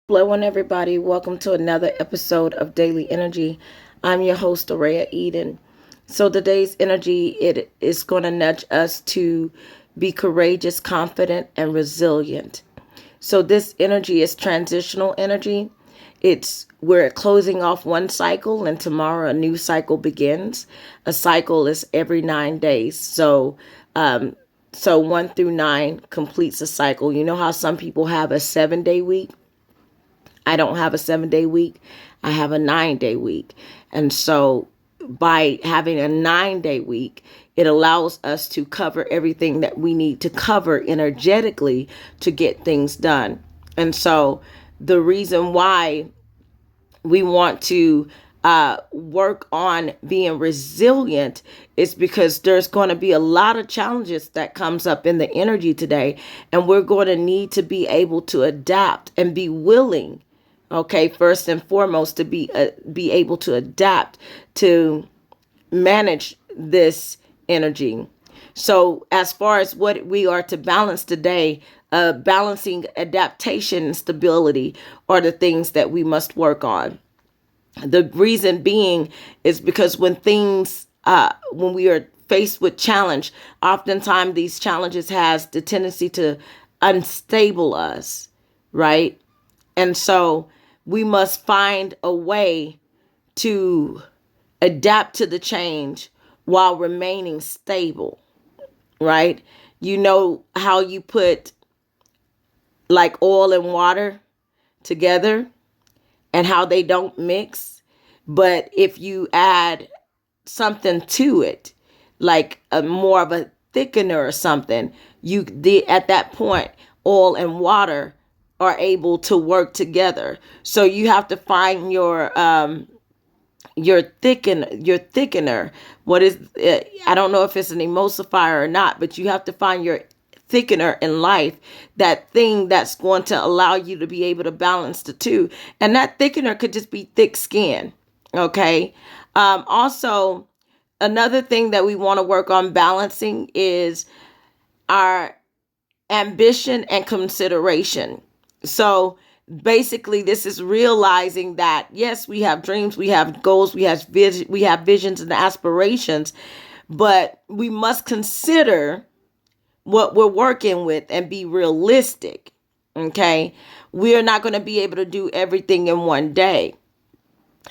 Hello, and everybody. Welcome to another episode of Daily Energy. I'm your host, Araya Eden. So today's energy, it is going to nudge us to be courageous, confident, and resilient. So this energy is transitional energy. We're closing off one cycle, and tomorrow a new cycle begins. A cycle is every 9 days. So 1 through 9 completes a cycle. You know how some people have a 7 day week? I don't have a 7 day week. I have a 9 day week. And so by having a 9 day week, it allows us to cover everything that we need to cover energetically to get things done. And so the reason why we want to work on being resilient is because there's going to be a lot of challenges that comes up in the energy today, and we're going to need to be able to adapt and be willing, okay, first and foremost, to be able to adapt to manage this energy. So as far as what we are to balance today, balancing adaptation and stability are the things that we must work on. The reason being is because when we are faced with challenge, oftentimes these challenges has the tendency to unstable us, right? And so we must find a way to adapt to the change while remaining stable, right? You know how you put like oil and water together and how they don't mix. But if you add something to it, like a more of a thickener or something, at that point, oil and water are able to work together. So you have to find your thickener. What is I don't know if it's an emulsifier or not, but you have to find your thickener in life, that thing that's going to allow you to be able to balance the two. And that thickener could just be thick skin. Okay. Also, another thing that we want to work on balancing is our ambition and consideration. So basically, this is realizing that yes, we have dreams, we have goals, we have visions and aspirations, but we must consider what we're working with and be realistic. Okay, we are not going to be able to do everything in one day,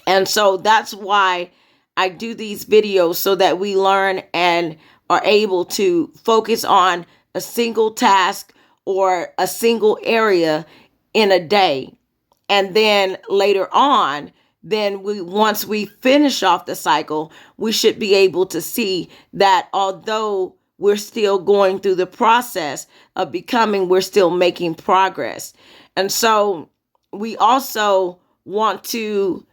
and so that's why I do these videos, so that we learn and are able to focus on a single task or a single area in a day. And then later on, once we finish off the cycle, we should be able to see that although we're still going through the process of becoming, we're still making progress. And so we also want to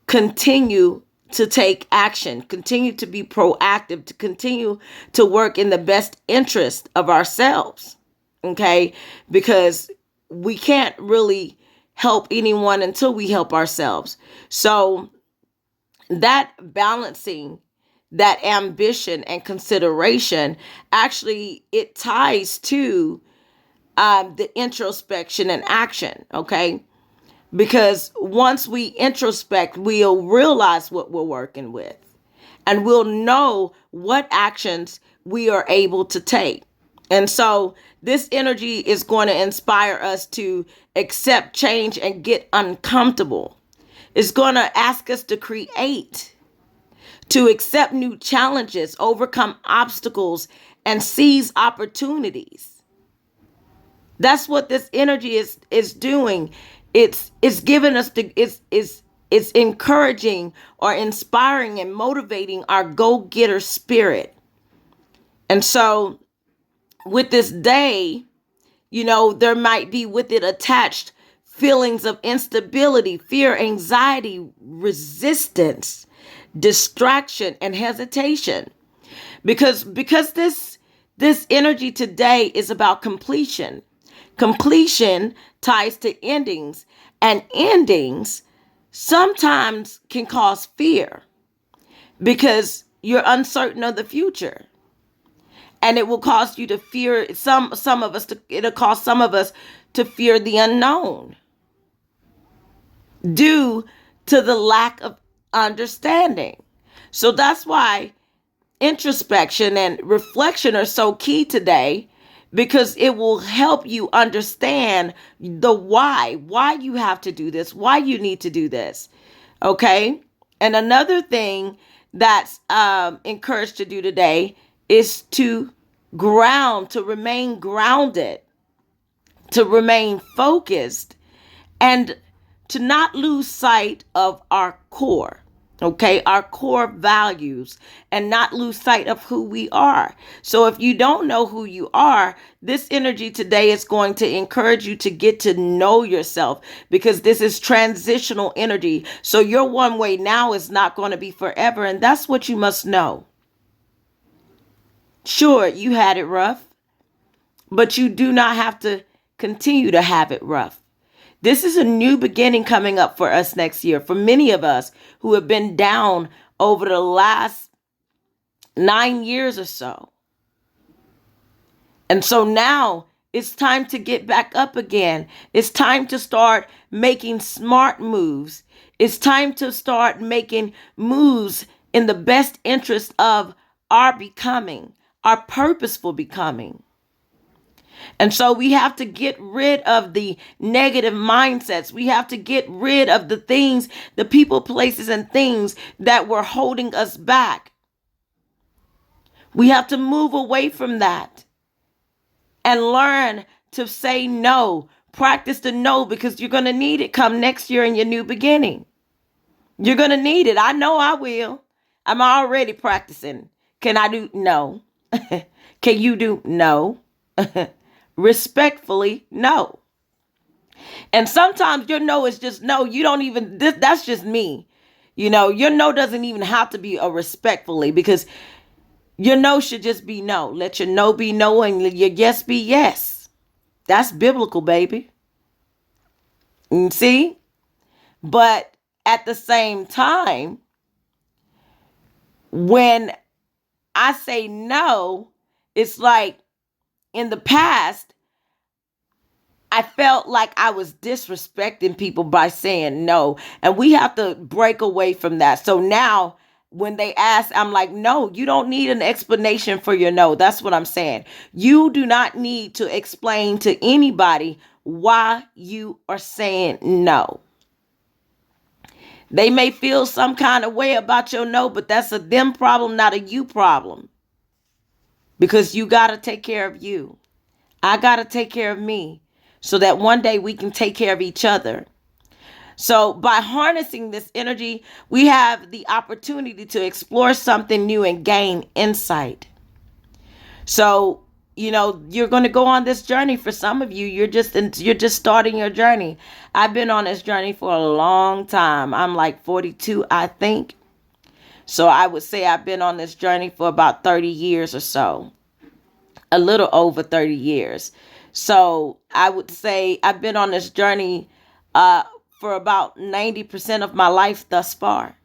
continue to take action, continue to be proactive, to continue to work in the best interest of ourselves. Okay? Because we can't really help anyone until we help ourselves. So that balancing, that ambition and consideration, actually it ties to the introspection and action. Okay? Because once we introspect, we'll realize what we're working with, and we'll know what actions we are able to take. And so this energy is going to inspire us to accept change and get uncomfortable. It's going to ask us to create, to accept new challenges, overcome obstacles, and seize opportunities. That's what this energy is doing. It's giving us it's encouraging or inspiring and motivating our go-getter spirit. And so with this day, there might be with it attached feelings of instability, fear, anxiety, resistance, distraction, and hesitation. Because this energy today is about completion. Completion ties to endings, and endings sometimes can cause fear because you're uncertain of the future. And it will cause you to fear it'll cause some of us to fear the unknown. due to the lack of understanding. So that's why introspection and reflection are so key today, because it will help you understand the why you have to do this, why you need to do this. Okay. And another thing that's encouraged to do today is to to remain grounded, to remain focused, and to not lose sight of our core, okay, our core values, and not lose sight of who we are. So if you don't know who you are, this energy today is going to encourage you to get to know yourself, because this is transitional energy. So your one way now is not going to be forever, and that's what you must know. Sure, you had it rough, but you do not have to continue to have it rough. This is a new beginning coming up for us next year. For many of us who have been down over the last 9 years or so. And so now it's time to get back up again. It's time to start making smart moves. It's time to start making moves in the best interest of our becoming, our purposeful becoming. And so we have to get rid of the negative mindsets. We have to get rid of the things, the people, places, and things that were holding us back. We have to move away from that and learn to say no. Practice the no, because you're going to need it come next year in your new beginning. You're going to need it. I know I will. I'm already practicing. Can I do no? Can you do no? Respectfully, no. And sometimes your no is just no. You don't even, that's just me. Your no doesn't even have to be a respectfully, because your no should just be no. Let your no be no and your yes be yes. That's biblical, baby. You see? But at the same time, when I say no, it's like in the past, I felt like I was disrespecting people by saying no. And we have to break away from that. So now when they ask, I'm like, no, you don't need an explanation for your no. That's what I'm saying. You do not need to explain to anybody why you are saying no. They may feel some kind of way about your no, but that's a them problem, not a you problem. Because you got to take care of you. I got to take care of me, so that one day we can take care of each other. So by harnessing this energy, we have the opportunity to explore something new and gain insight. So, you're going to go on this journey. For some of you, you're just starting your journey. I've been on this journey for a long time. I'm like 42, I think. So I would say I've been on this journey for about 30 years or so. A little over 30 years. So I would say I've been on this journey for about 90% of my life thus far,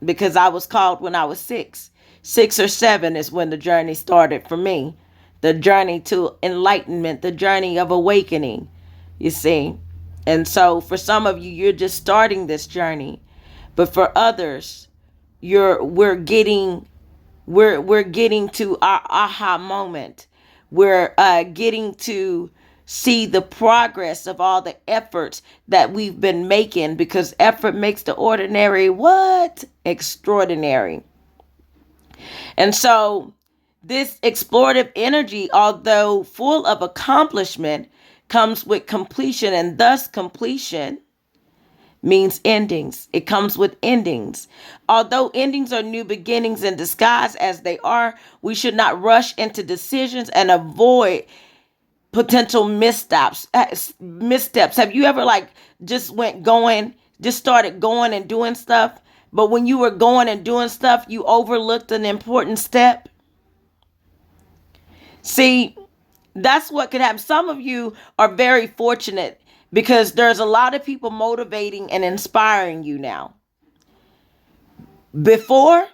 because I was called when I was 6. 6 or 7 is when the journey started for me. The journey to enlightenment, the journey of awakening, you see. And so for some of you, you're just starting this journey. But for others, we're getting to our aha moment. We're getting to see the progress of all the efforts that we've been making, because effort makes the ordinary what? Extraordinary. And so this explorative energy, although full of accomplishment, comes with completion, and thus completion means endings. It comes with endings. Although endings are new beginnings in disguise as they are, we should not rush into decisions and avoid potential missteps. Have you ever just started going and doing stuff, but when you were going and doing stuff, you overlooked an important step? See, that's what could happen. Some of you are very fortunate, because there's a lot of people motivating and inspiring you now. Before,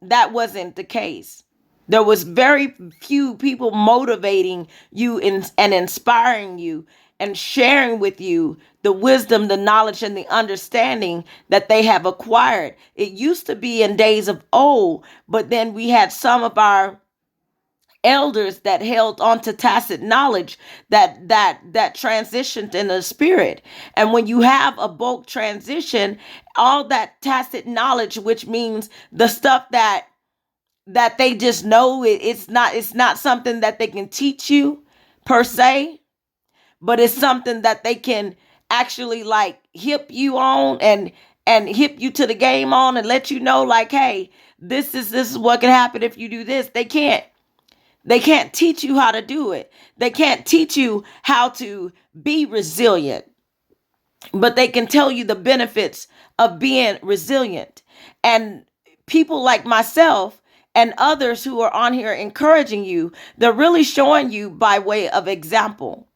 that wasn't the case. There was very few people motivating you and inspiring you and sharing with you the wisdom, the knowledge, and the understanding that they have acquired. It used to be in days of old, but then we had some of our elders that held on to tacit knowledge that transitioned in the spirit. And when you have a bulk transition, all that tacit knowledge, which means the stuff that they just know, it's not something that they can teach you per se, but it's something that they can actually like hip you on and hip you to the game on and let you know like, hey, this is what can happen if you do this. They can't teach you how to do it. They can't teach you how to be resilient, but they can tell you the benefits of being resilient. And people like myself and others who are on here encouraging you, they're really showing you by way of example.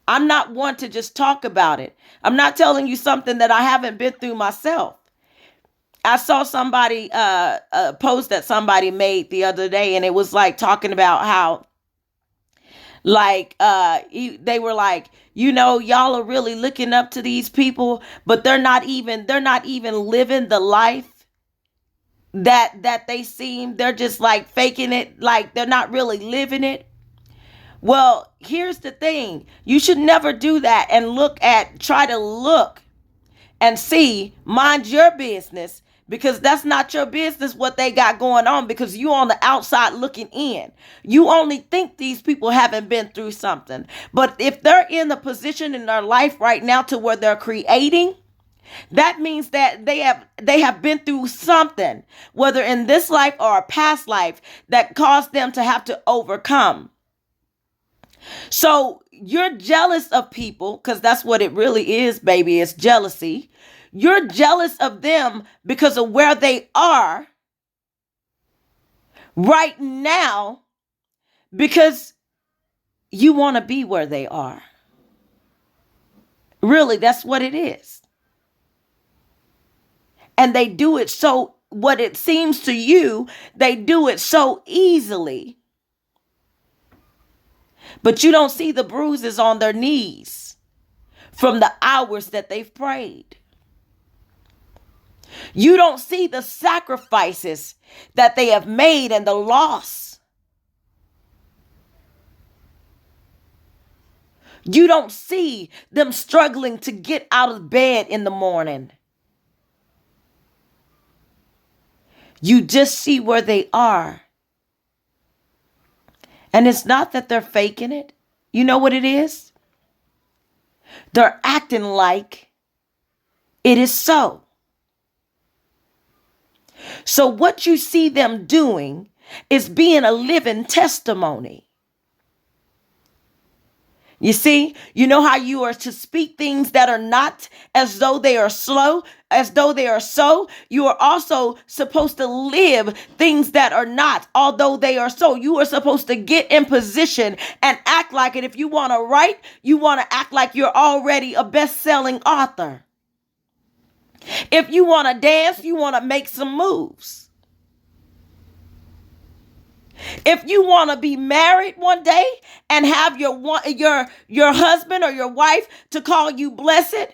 I'm not one to just talk about it. I'm not telling you something that I haven't been through myself. I saw somebody a post that somebody made the other day, and it was like talking about how like they were like, y'all are really looking up to these people, but they're not even living the life that they seem. They're just like faking it, like they're not really living it. Well, here's the thing. You should never do that and try to look and see, mind your business, because that's not your business what they got going on, because you on the outside looking in. You only think these people haven't been through something. But if they're in the position in their life right now to where they're creating, that means that they have been through something, whether in this life or a past life, that caused them to have to overcome. So you're jealous of people because that's what it really is, baby. It's jealousy. You're jealous of them because of where they are right now, because you want to be where they are. Really, that's what it is. And they do it so, what it seems to you, they do it so easily. But you don't see the bruises on their knees from the hours that they've prayed. You don't see the sacrifices that they have made and the loss. You don't see them struggling to get out of bed in the morning. You just see where they are. And it's not that they're faking it. You know what it is? They're acting like it is so. So what you see them doing is being a living testimony. You see, you know how you are to speak things that are not as though they are as though they are so. You are also supposed to live things that are not, although they are so. You are supposed to get in position and act like it. If you want to write, you want to act like you're already a best-selling author. If you want to dance, you want to make some moves. If you want to be married one day and have your husband or your wife to call you blessed,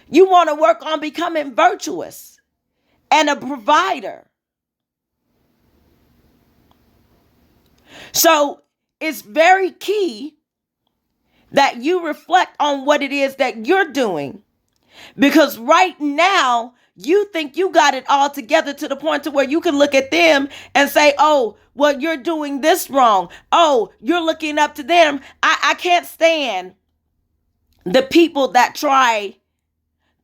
you want to work on becoming virtuous and a provider. So it's very key that you reflect on what it is that you're doing, because right now you think you got it all together to the point to where you can look at them and say, oh, well, you're doing this wrong. Oh, you're looking up to them. I can't stand the people that try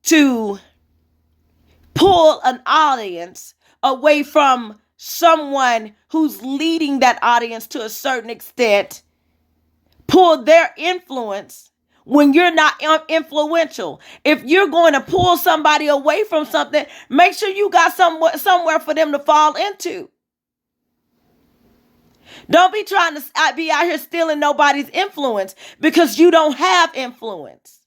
to pull an audience away from someone who's leading that audience to a certain extent, pull their influence when you're not influential. If you're going to pull somebody away from something, make sure you got somewhere for them to fall into. Don't be trying to be out here stealing nobody's influence because you don't have influence.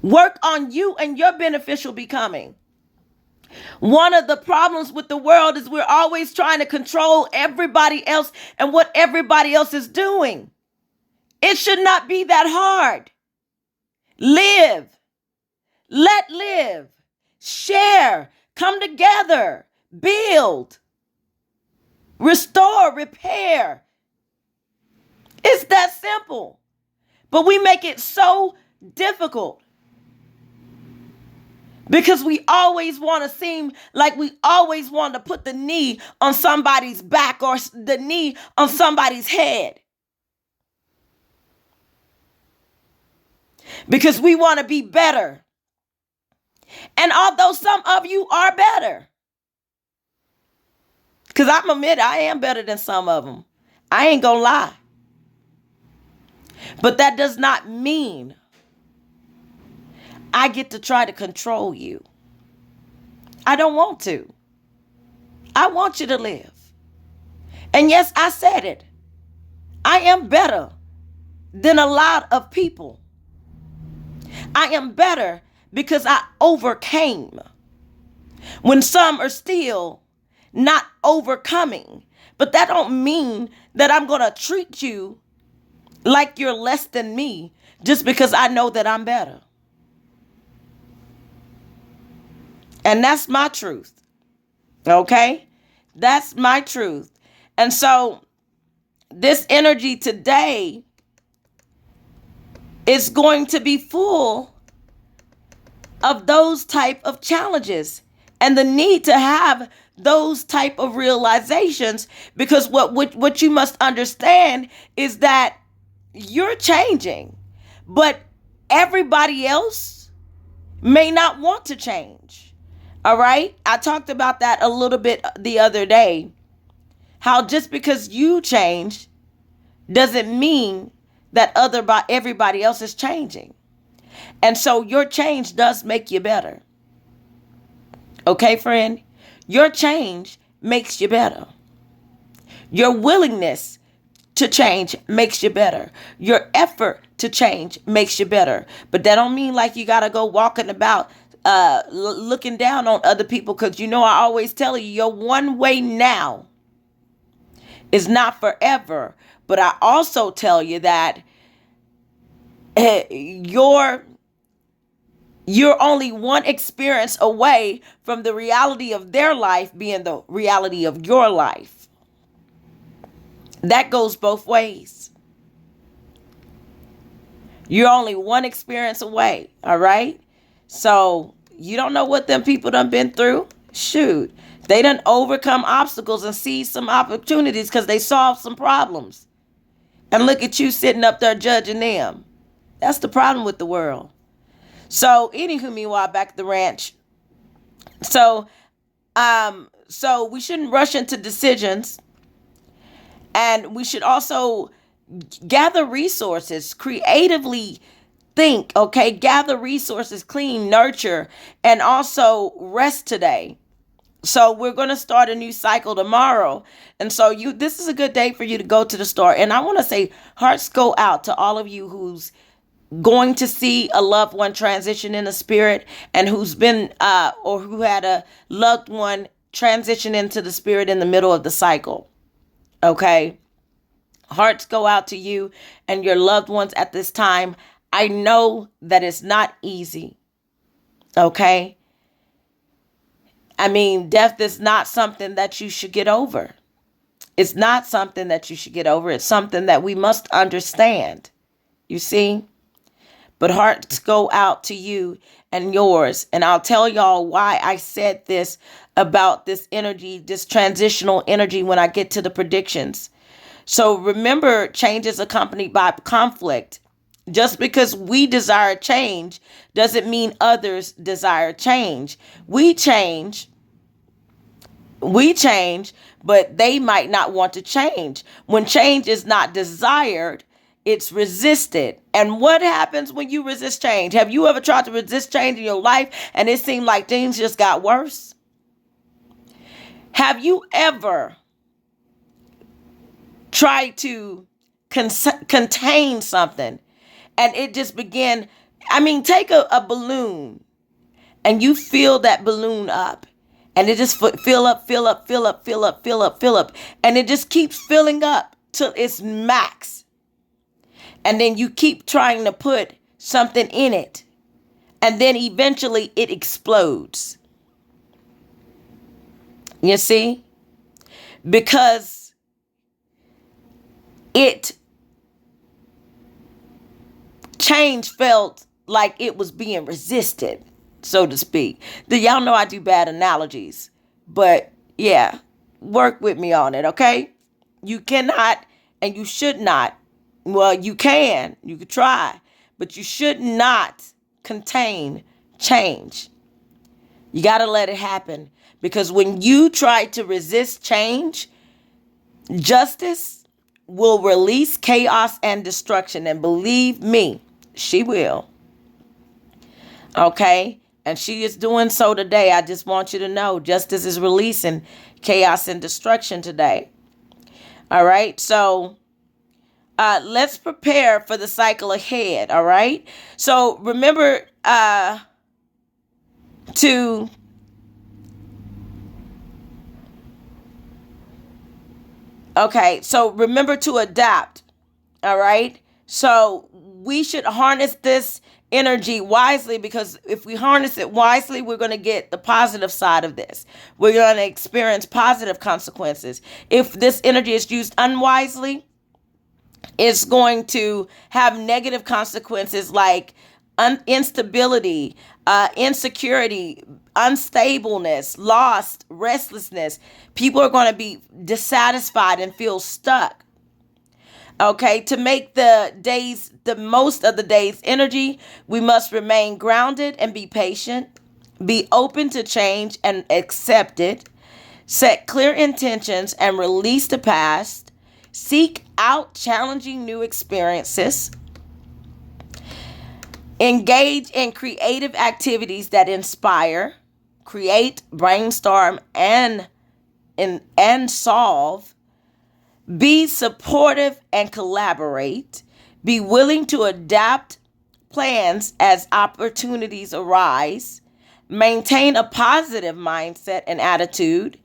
Work on you and your beneficial becoming. One of the problems with the world is we're always trying to control everybody else and what everybody else is doing. It should not be that hard. Live, let live, share, come together, build, restore, repair. It's that simple. But we make it so difficult because we always want to seem like we always want to put the knee on somebody's back or the knee on somebody's head. Because we want to be better. And although some of you are better, because I'm admit I am better than some of them. I ain't gonna lie. But that does not mean I get to try to control you. I don't want to. I want you to live. And yes, I said it. I am better than a lot of people. I am better because I overcame when some are still not overcoming. But that don't mean that I'm going to treat you like you're less than me just because I know that I'm better. And that's my truth. Okay? That's my truth. And so this energy today is going to be full of those type of challenges and the need to have those type of realizations, because what you must understand is that you're changing, but everybody else may not want to change. All right? I talked about that a little bit the other day. How just because you change doesn't mean that everybody else is changing. And so your change does make you better. Okay, friend? Your change makes you better. Your willingness to change makes you better. Your effort to change makes you better. But that don't mean like you got to go walking about looking down on other people, because I always tell you, your one way now is not forever. But I also tell you that you're only one experience away from the reality of their life being the reality of your life. That goes both ways. You're only one experience away, all right? So you don't know what them people done been through. Shoot, they done overcome obstacles and see some opportunities because they solved some problems. And look at you sitting up there judging them. That's the problem with the world. So anywho, meanwhile, back at the ranch. So we shouldn't rush into decisions. And we should also gather resources, creatively think, okay? Gather resources, clean, nurture, and also rest today. So we're going to start a new cycle tomorrow. And so this is a good day for you to go to the store. And I want to say hearts go out to all of you who's going to see a loved one transition in the spirit, and who's been or who had a loved one transition into the spirit in the middle of the cycle. Okay. Hearts go out to you and your loved ones at this time. I know that it's not easy. Okay. I mean, death is not something that you should get over. It's not something that you should get over. It's something that we must understand. You see? But hearts go out to you and yours. And I'll tell y'all why I said this about this energy, this transitional energy, when I get to the predictions. So remember, change is accompanied by conflict. Just because we desire change doesn't mean others desire change. We change, but they might not want to change. When change is not desired, it's resisted. And what happens when you resist change? Have you ever tried to resist change in your life and it seemed like things just got worse? Have you ever tried to contain something and it just began? I mean, take a balloon and you fill that balloon up And it just fill up, fill up, fill up, fill up, fill up, fill up. And it just keeps filling up till it's max. And then you keep trying to put something in it. And then eventually it explodes. You see? Because change felt like it was being resisted, so to speak. Y'all know I do bad analogies, but yeah, work with me on it, okay? You cannot and you should not. Well, you can try, but you should not contain change. You got to let it happen, because when you try to resist change, justice will release chaos and destruction. And believe me, she will. Okay? And she is doing so today. I just want you to know justice is releasing chaos and destruction today. All right? So let's prepare for the cycle ahead. All right? So remember to remember to adapt. All right? So we should harness this energy wisely, because if we harness it wisely, we're going to get the positive side of this. We're going to experience positive consequences. If this energy is used unwisely, it's going to have negative consequences like instability, insecurity, unstableness, loss, restlessness. People are going to be dissatisfied and feel stuck. Okay, to make the most of the day's energy, we must remain grounded and be patient, be open to change and accept it, set clear intentions and release the past, seek out challenging new experiences, engage in creative activities that inspire, create, brainstorm, and solve. Be supportive and collaborate. Be willing to adapt plans as opportunities arise. Maintain a positive mindset and attitude.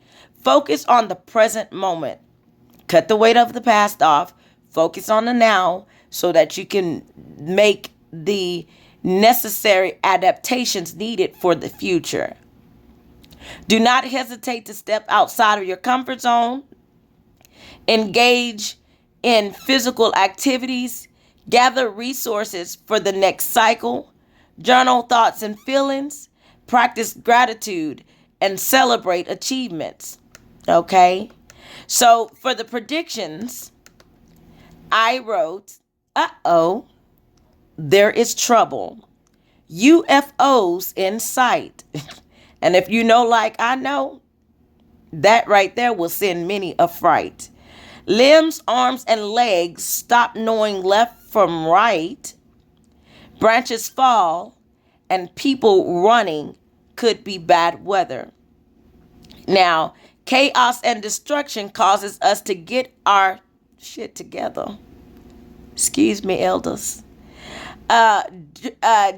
Focus on the present moment. Cut the weight of the past off. Focus on the now so that you can make the necessary adaptations needed for the future. Do not hesitate to step outside of your comfort zone. Engage in physical activities. Gather resources for the next cycle. Journal thoughts and feelings. Practice gratitude and celebrate achievements. Okay? So for the predictions, I wrote, there is trouble. UFOs in sight. And if you know like I know, that right there will send many a fright. Limbs, arms, and legs stop knowing left from right. Branches fall, and people running could be bad weather. Now, chaos and destruction causes us to get our shit together. Excuse me, elders.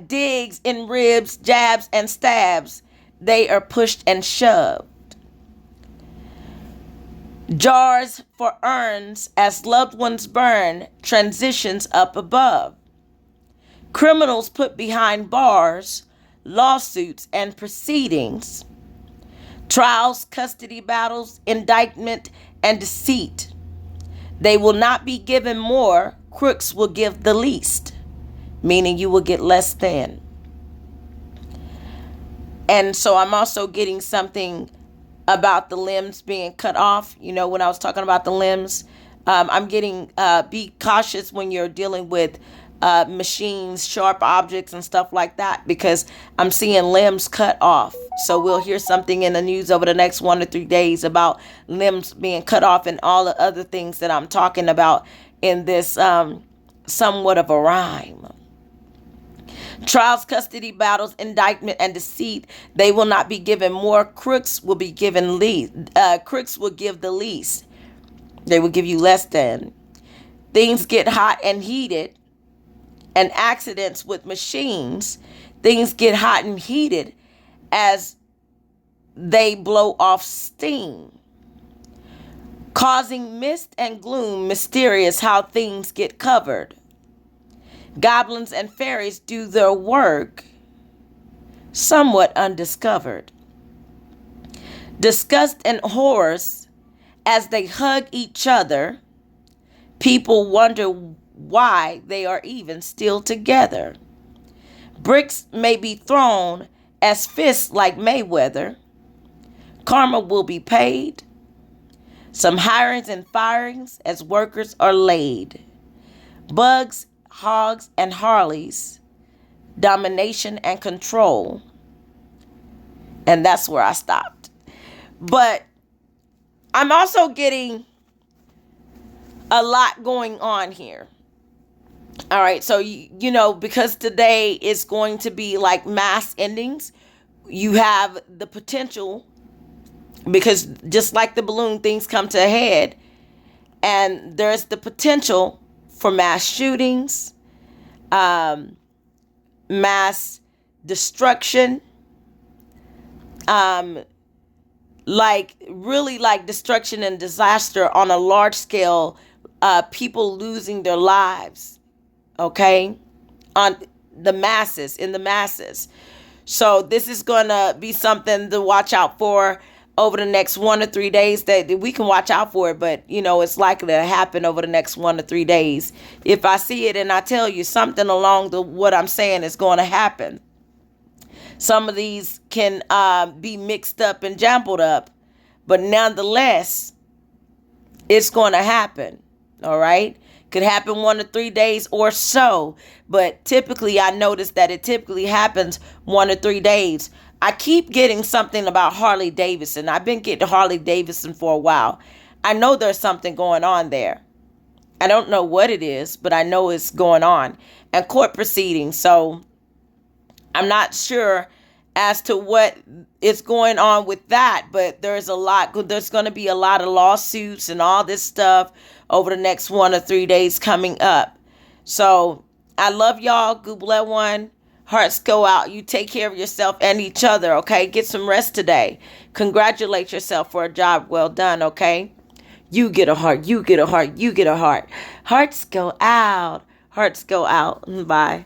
Digs in ribs, jabs, and stabs. They are pushed and shoved. Jars for urns as loved ones burn, transitions up above. Criminals put behind bars, lawsuits and proceedings. Trials, custody battles, indictment, and deceit. They will not be given more, crooks will give the least, meaning you will get less than. And so I'm also getting something about the limbs being cut off. You know, when I was talking about the limbs, I'm getting, be cautious when you're dealing with machines, sharp objects and stuff like that, because I'm seeing limbs cut off. So we'll hear something in the news over the next 1 to 3 days about limbs being cut off and all the other things that I'm talking about in this somewhat of a rhyme. Trials, custody battles, indictment, and deceit. They will not be given more. Crooks will be given least. Crooks will give the least. They will give you less than. Things get hot and heated. And accidents with machines. Things get hot and heated as they blow off steam, causing mist and gloom, mysterious how things get covered. Goblins and fairies do their work, somewhat undiscovered. Disgust and horrors as they hug each other. People wonder why they are even still together. Bricks may be thrown as fists like Mayweather. Karma will be paid. Some hirings and firings as workers are laid. Bugs, hogs, and Harleys. Domination and control. And that's where I stopped. But I'm also getting a lot going on here. All right, so you know, because today is going to be like mass endings, you have the potential, because just like the balloon, things come to a head, and there's the potential for mass shootings, mass destruction, like really like destruction and disaster on a large scale, people losing their lives. Okay, on the masses, in the masses. So this is going to be something to watch out for over the next 1 to 3 days. That we can watch out for it, but you know, it's likely to happen over the next 1 to 3 days. If I see it and I tell you something along what I'm saying is going to happen, some of these can be mixed up and jumbled up, but nonetheless, it's going to happen. All right. Could happen 1 to 3 days or so. But typically, I notice that it typically happens 1 to 3 days. I keep getting something about Harley Davidson. I've been getting Harley Davidson for a while. I know there's something going on there. I don't know what it is, but I know it's going on. And court proceedings. So I'm not sure as to what is going on with that, but there's going to be a lot of lawsuits and all this stuff over the next 1 or 3 days coming up. So I love y'all. Google one. Hearts go out. You take care of yourself and each other. Okay. Get some rest today. Congratulate yourself for a job well done. Okay. You get a heart. You get a heart. You get a heart. Hearts go out. Hearts go out. Bye.